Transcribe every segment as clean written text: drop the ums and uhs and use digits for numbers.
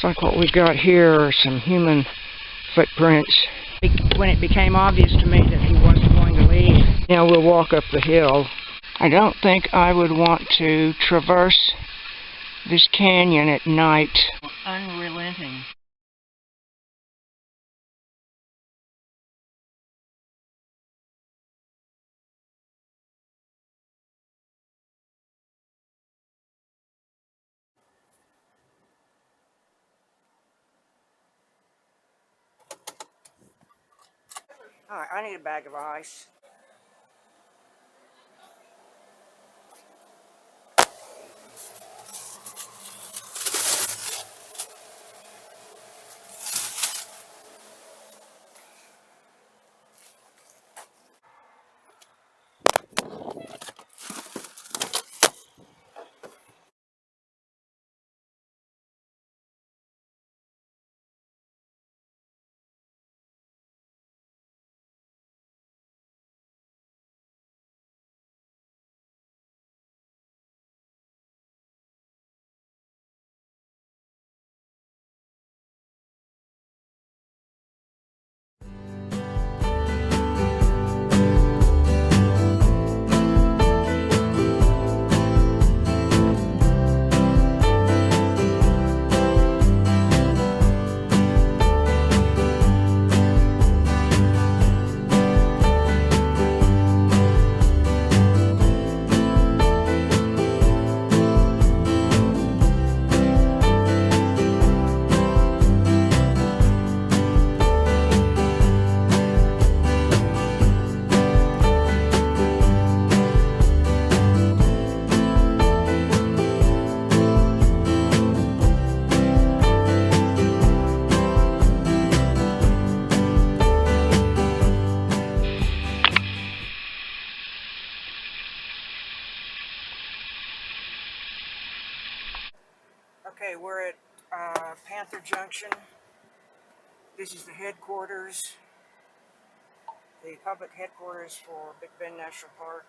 Looks like what we got here are some human footprints. When it became obvious to me that he wasn't going to leave, now we'll walk up the hill. I don't think I would want to traverse this canyon at night. Unrelenting. Alright, I need a bag of ice. Okay, we're at Panther Junction. This is the headquarters, the public headquarters for Big Bend National Park.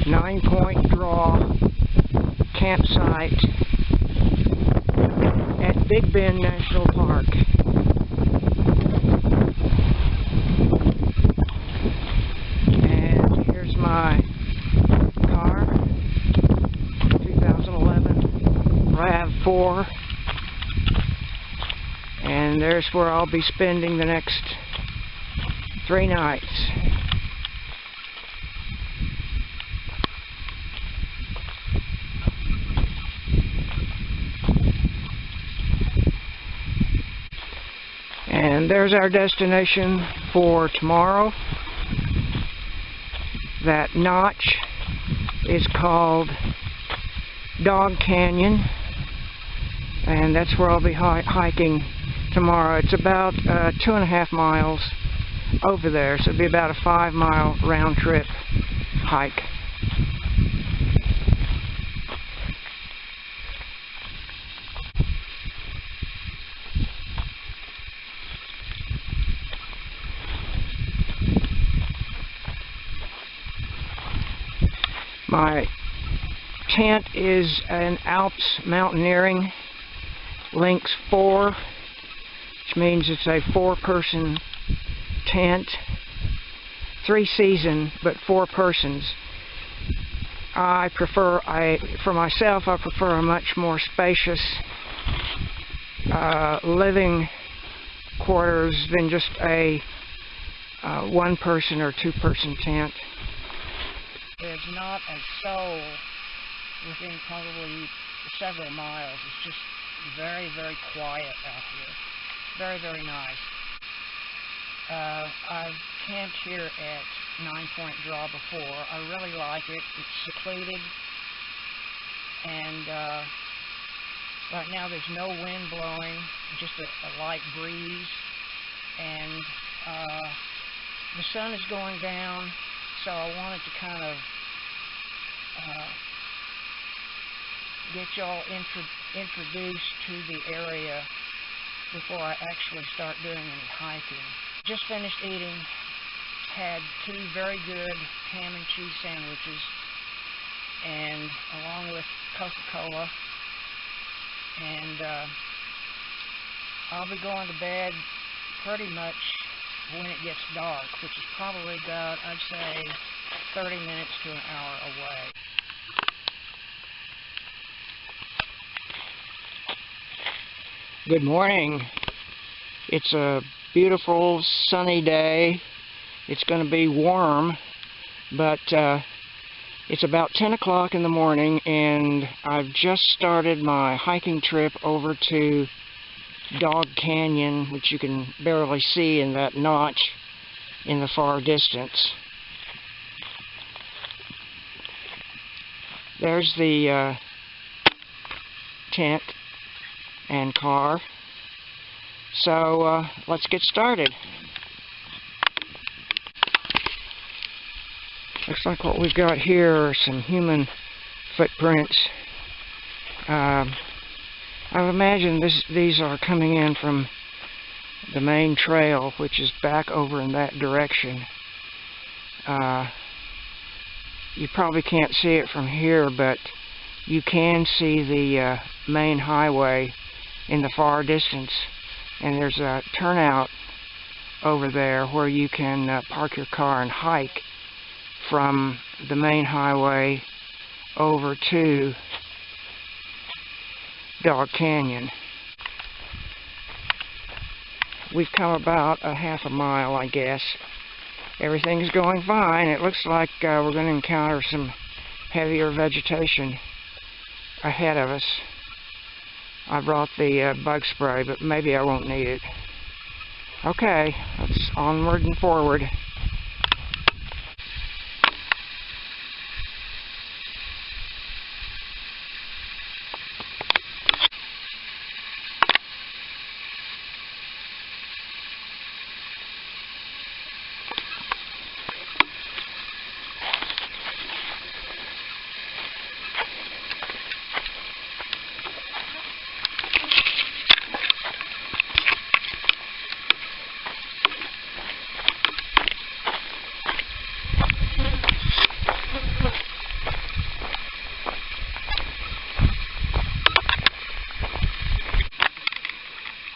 Nine-point draw campsite at Big Bend National Park. 4. And there's where I'll be spending the next 3 nights. And there's our destination for tomorrow. That notch is called Dog Canyon, and that's where I'll be hiking tomorrow. It's about 2.5 miles over there, so it'll be about a 5-mile round trip hike. My tent is an Alps Mountaineering Lynx 4, which means it's a 4-person tent. 3-season, but 4 persons. For myself, I prefer a much more spacious living quarters than just a 1-person or 2-person tent. There's not a soul within probably several miles. It's just very, very quiet out here. Very, very nice. I've camped here at 9 Point Draw before. I really like it. It's secluded, and right now there's no wind blowing, just a light breeze, and the sun is going down, so I wanted to kind of get y'all introduced to the area before I actually start doing any hiking. Just finished eating, had 2 very good ham and cheese sandwiches, and along with Coca-Cola, and I'll be going to bed pretty much when it gets dark, which is probably about, I'd say, 30 minutes to an hour away. Good morning. It's a beautiful sunny day. It's going to be warm, but it's about 10 o'clock in the morning, and I've just started my hiking trip over to Dog Canyon, which you can barely see in that notch in the far distance. There's the tent and car. So let's get started. Looks like what we've got here are some human footprints. I imagine these are coming in from the main trail, which is back over in that direction. You probably can't see it from here, but you can see the main highway in the far distance, and there's a turnout over there where you can park your car and hike from the main highway over to Dog Canyon. We've come about a half a mile, I guess. Everything's going fine. It looks like we're going to encounter some heavier vegetation ahead of us. I brought the bug spray, but maybe I won't need it. Okay, let's onward and forward.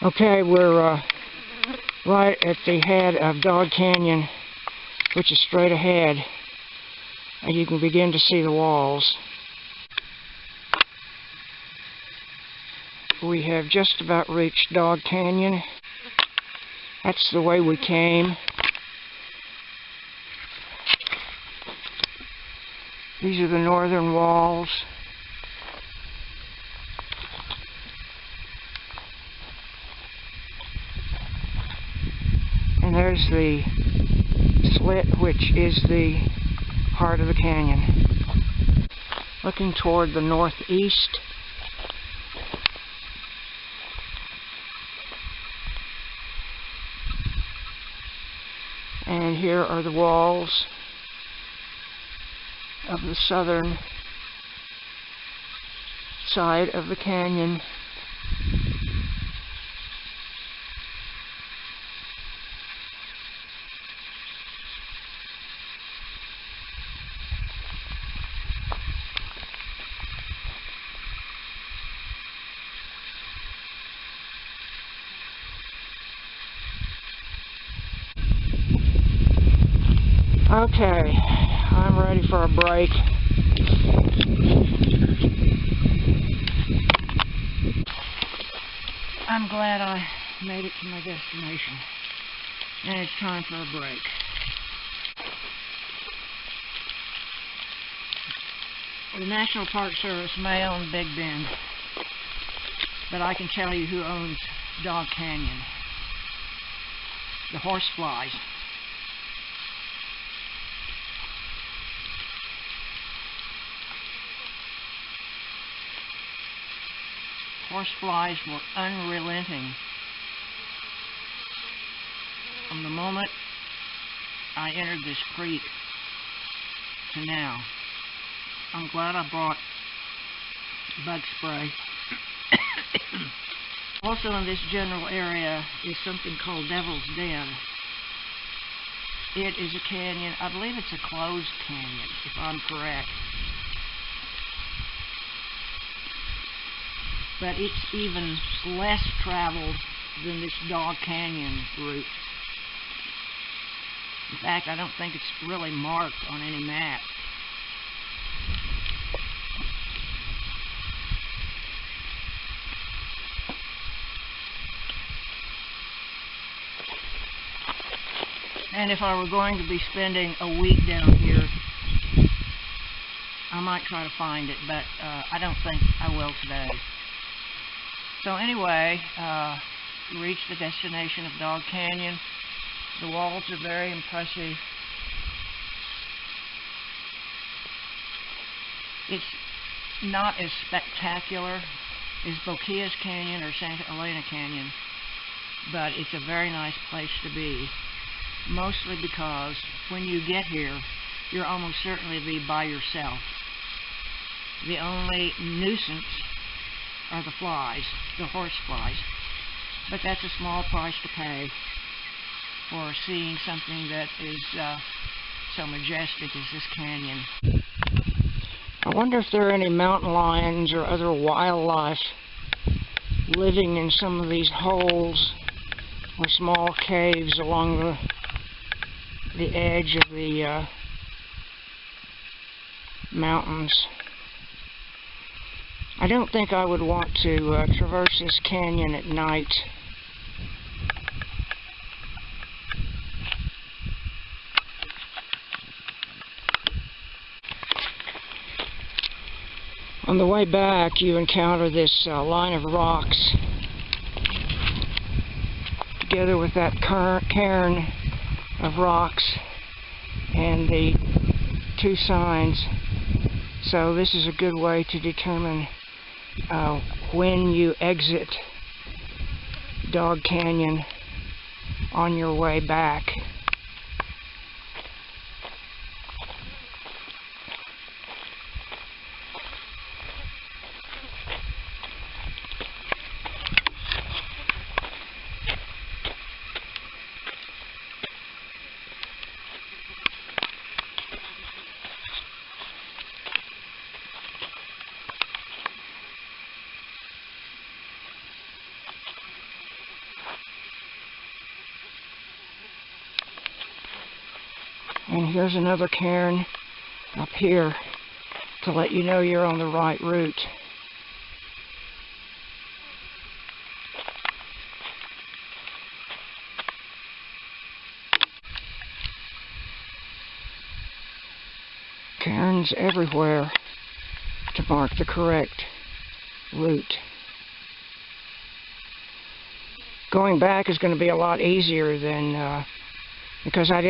Okay, we're right at the head of Dog Canyon, which is straight ahead, and you can begin to see the walls. we have just about reached Dog Canyon. That's the way we came. These are the northern walls. And there's the slit, which is the heart of the canyon. Looking toward the northeast, and here are the walls of the southern side of the canyon. Okay, I'm ready for a break. I'm glad I made it to my destination, and it's time for a break. The National Park Service may own Big Bend, but I can tell you who owns Dog Canyon. The horseflies. Horseflies were unrelenting from the moment I entered this creek to now. I'm glad I brought bug spray. Also in this general area is something called Devil's Den. It is a canyon. I believe it's a closed canyon, if I'm correct. But it's even less traveled than this Dog Canyon route. In fact, I don't think it's really marked on any map. And if I were going to be spending a week down here, I might try to find it, but I don't think I will today. So anyway, we reached the destination of Dog Canyon. The walls are very impressive. It's not as spectacular as Boquillas Canyon or Santa Elena Canyon, but it's a very nice place to be. Mostly because when you get here, you're almost certainly be by yourself. The only nuisance are the flies, the horse flies. But that's a small price to pay for seeing something that is so majestic as this canyon. I wonder if there are any mountain lions or other wildlife living in some of these holes or small caves along the edge of the mountains. I don't think I would want to traverse this canyon at night. On the way back, you encounter this line of rocks, together with that cairn of rocks and the two signs. So this is a good way to determine when you exit Dog Canyon on your way back. And here's another cairn up here to let you know you're on the right route. Cairns everywhere to mark the correct route. Going back is going to be a lot easier than because I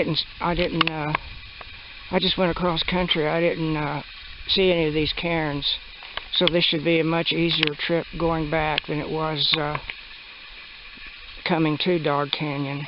just went across country. I didn't see any of these cairns, so this should be a much easier trip going back than it was coming to Dog Canyon.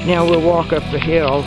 Now we'll walk up the hill.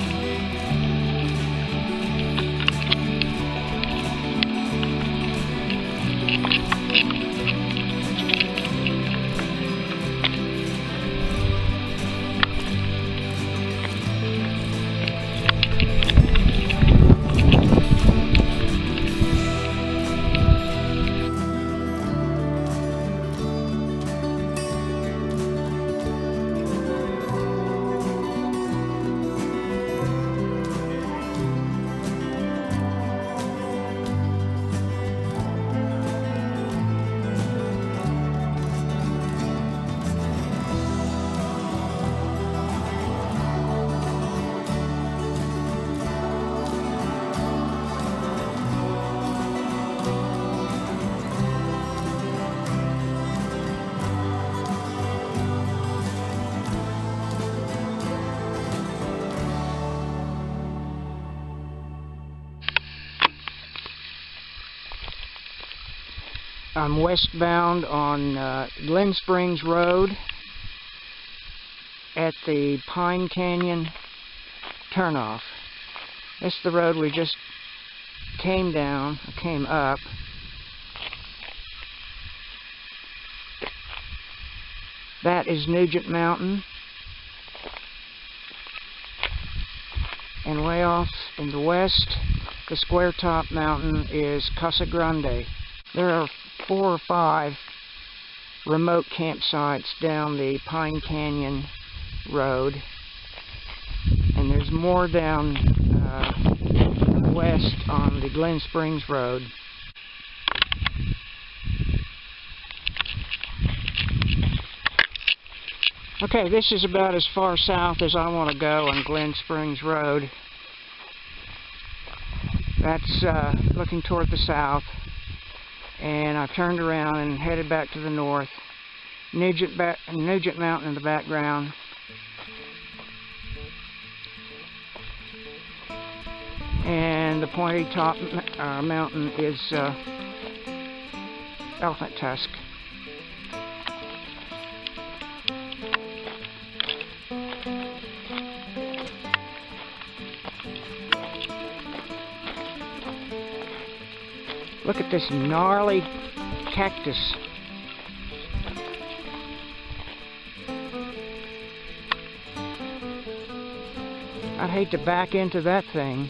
I'm westbound on Glen Springs Road at the Pine Canyon turnoff. This is the road we just came up. That is Nugent Mountain. And way off in the west, the Square Top Mountain is Casa Grande. There are 4 or 5 remote campsites down the Pine Canyon Road, and there's more down west on the Glen Springs Road. Okay, this is about as far south as I want to go on Glen Springs Road. That's looking toward the south. And I've turned around and headed back to the north. Nugent Mountain in the background. And the pointy top mountain is Elephant Tusk. Look at this gnarly cactus. I'd hate to back into that thing.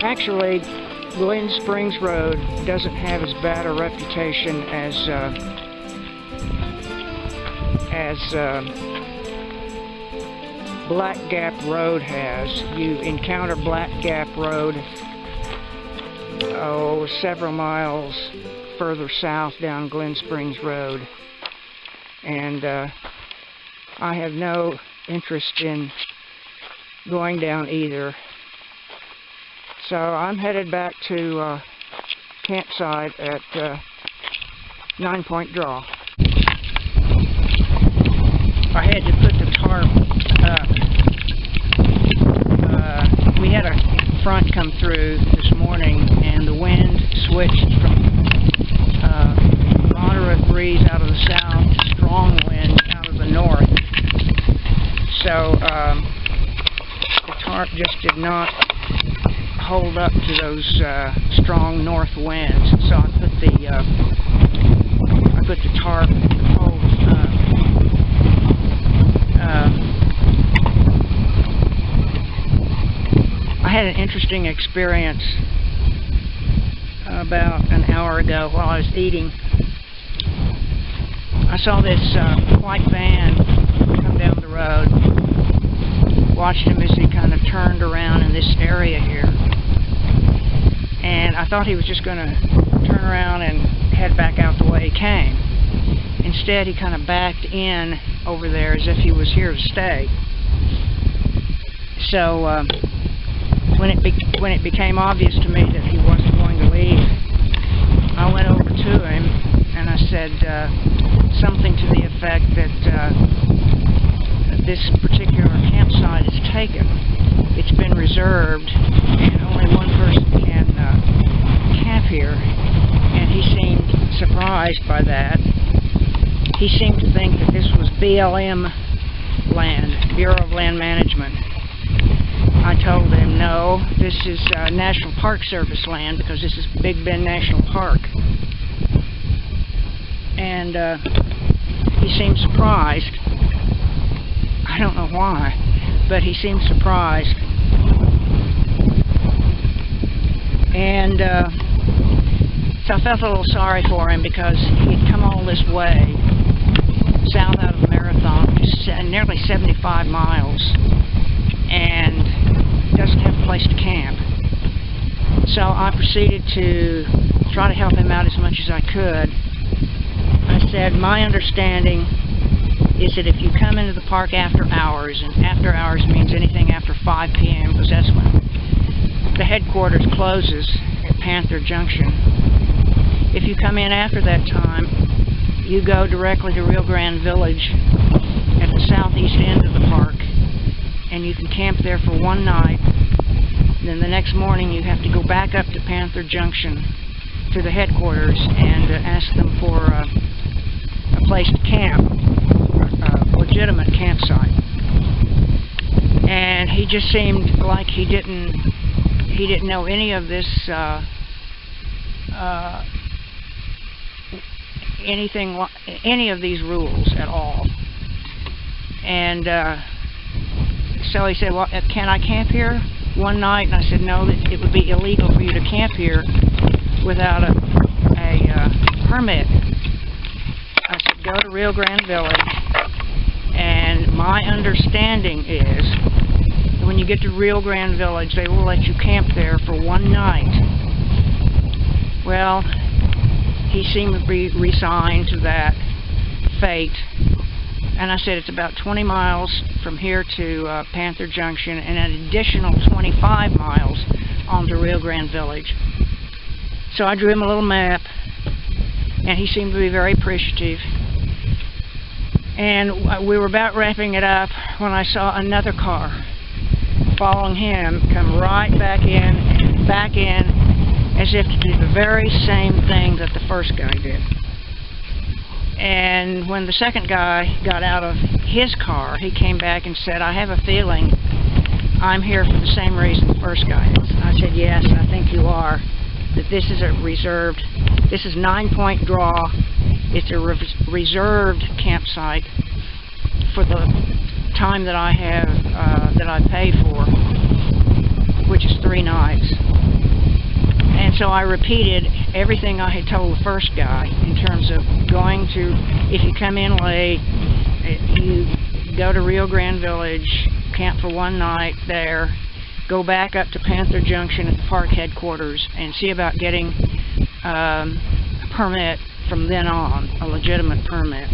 Actually, Glen Springs Road doesn't have as bad a reputation as Black Gap Road has. You encounter Black Gap Road, several miles further south down Glen Springs Road, and I have no interest in going down either. So I'm headed back to campsite at 9 Point Draw. I had to put the tarp up. We had a front come through this morning, and the wind switched from moderate breeze out of the south to strong wind out of the north. So the tarp just did not hold up to those strong north winds. So I put the tarp hold. I had an interesting experience about an hour ago while I was eating. I saw this white van come down the road. Watched him as he kind of turned around in this area here. And I thought he was just going to turn around and head back out the way he came. Instead, he kind of backed in over there as if he was here to stay. So when it became obvious to me that he wasn't going to leave, I went over to him and I said something to the effect that this particular campsite is taken. It's been reserved, and only one person can camp here. And he seemed surprised by that. He seemed to think that this was BLM land, Bureau of Land Management. I told him, no, this is National Park Service land, because this is Big Bend National Park. And he seemed surprised. I don't know why, but he seemed surprised. And so I felt a little sorry for him, because he'd come all this way south out of Marathon, nearly 75 miles, and doesn't have a place to camp. So I proceeded to try to help him out as much as I could. I said, my understanding is that if you come into the park after hours, and after hours means anything after 5 p.m., because that's when the headquarters closes at Panther Junction. If you come in after that time, you go directly to Rio Grande Village at the southeast end of the park, and you can camp there for one night. Then the next morning you have to go back up to Panther Junction to the headquarters and ask them for a place to camp, a legitimate campsite. And he just seemed like he didn't know any of this, any of these rules at all. And so he said, well, can I camp here one night? And I said, no, that it would be illegal for you to camp here without a permit. I said, go to Rio Grande Village, and my understanding is when you get to Rio Grande Village, they will let you camp there for one night. Well, he seemed to be resigned to that fate. And I said, it's about 20 miles from here to Panther Junction, and an additional 25 miles onto Rio Grande Village. So I drew him a little map, and he seemed to be very appreciative. And we were about wrapping it up when I saw another car following him come right back in, as if to do the very same thing that the first guy did. And when the second guy got out of his car, he came back and said, I have a feeling I'm here for the same reason the first guy is. I said, yes, I think you are. That this is a reserved, this is 9 Point Draw. It's a reserved campsite for the time that I have, that I pay for, which is 3 nights. So I repeated everything I had told the first guy in terms of going to, if you come in late, you go to Rio Grande Village, camp for one night there, go back up to Panther Junction at the park headquarters and see about getting a permit from then on, a legitimate permit.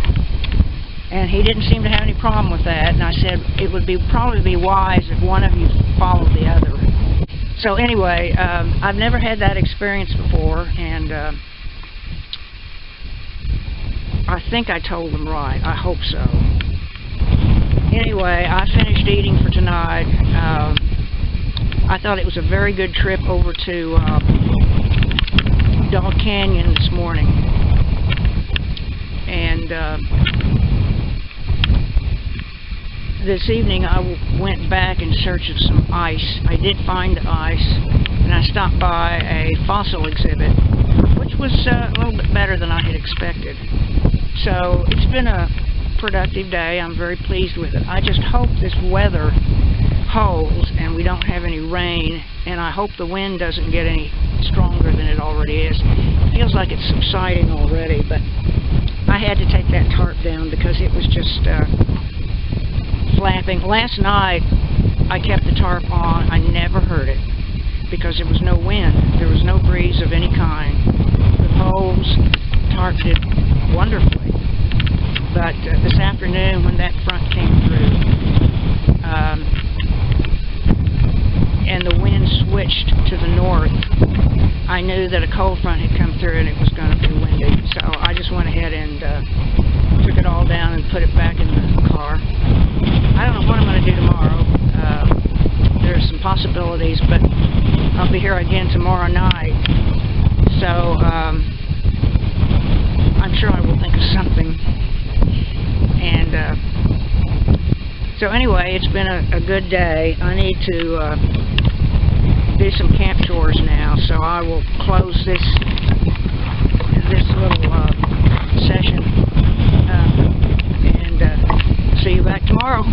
And he didn't seem to have any problem with that, and I said it would probably be wise if one of you followed the other. So anyway, I've never had that experience before, and I think I told them right. I hope so. Anyway, I finished eating for tonight. I thought it was a very good trip over to Dog Canyon this morning. And this evening I went back in search of some ice. I did find ice, and I stopped by a fossil exhibit, which was a little bit better than I had expected. So it's been a productive day. I'm very pleased with it. I just hope this weather holds and we don't have any rain, and I hope the wind doesn't get any stronger than it already is. It feels like it's subsiding already, but I had to take that tarp down because it was just flapping. Last night I kept the tarp on. I never heard it because there was no wind. There was no breeze of any kind. The poles, tarp did wonderfully. But this afternoon when that front came through and the wind switched to the north, I knew that a cold front had come through and it was going to be windy. So I just went ahead and took it all down and put it back in the car. I don't know what I'm going to do tomorrow. There's some possibilities, but I'll be here again tomorrow night. So I'm sure I will think of something. And so anyway, it's been a good day. I need to do some camp chores now, so I will close this little session and see you back tomorrow.